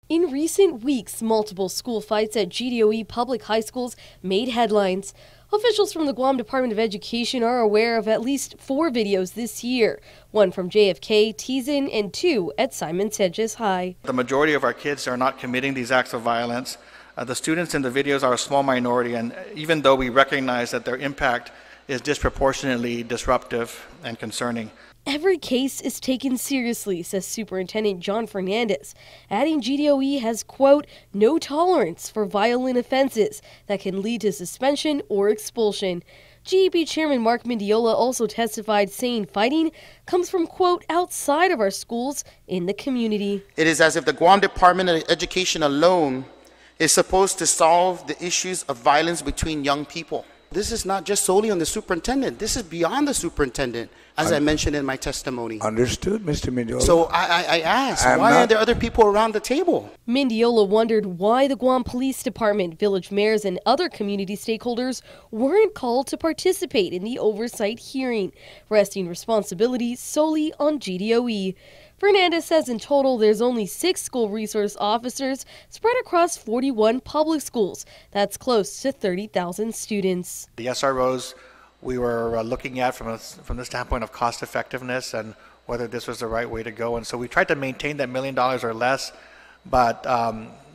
In recent weeks, multiple school fights at GDOE public high schools made headlines. Officials from the Guam Department of Education are aware of at least 4 videos this year, one from JFK, Teason, and 2 at Simon Sanchez High. The majority of our kids are not committing these acts of violence. The students in the videos are a small minority, and even though we recognize that their impact is disproportionately disruptive and concerning. Every case is taken seriously, says Superintendent John Fernandez, adding GDOE has, quote, no tolerance for violent offenses that can lead to suspension or expulsion. GEP Chairman Mark Mendiola also testified, saying fighting comes from, quote, outside of our schools in the community. It is as if the Guam Department of Education alone is supposed to solve the issues of violence between young people. This is not just solely on the superintendent. This is beyond the superintendent, as I mentioned in my testimony. Understood, Mr. Mendiola. So I asked, why are there other people around the table? Mendiola wondered why the Guam Police Department, village mayors, and other community stakeholders weren't called to participate in the oversight hearing, resting responsibility solely on GDOE. Fernandez says in total there's only 6 school resource officers spread across 41 public schools. That's close to 30,000 students. The SROs we were looking at from the standpoint of cost effectiveness and whether this was the right way to go. And so we tried to maintain that $1 million or less. But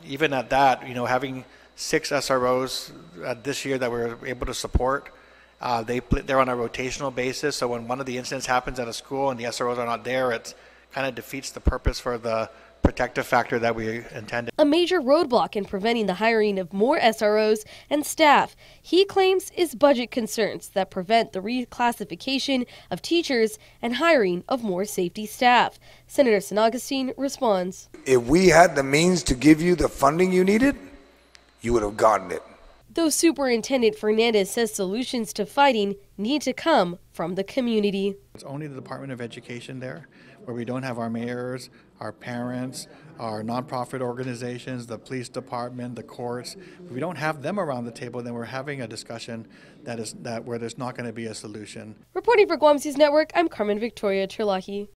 even at that, having 6 SROs this year that we were able to support, they're on a rotational basis. So when one of the incidents happens at a school and the SROs are not there, it kind of defeats the purpose for the protective factor that we intended. A major roadblock in preventing the hiring of more SROs and staff, he claims, is budget concerns that prevent the reclassification of teachers and hiring of more safety staff. Senator San Augustine responds. If we had the means to give you the funding you needed, you would have gotten it. Though Superintendent Fernandez says solutions to fighting need to come from the community. It's only the Department of Education there, where we don't have our mayors, our parents, our nonprofit organizations, the police department, the courts. If we don't have them around the table, then we're having a discussion where there's not going to be a solution. Reporting for Guam's News Network, I'm Carmen Victoria Terlahi.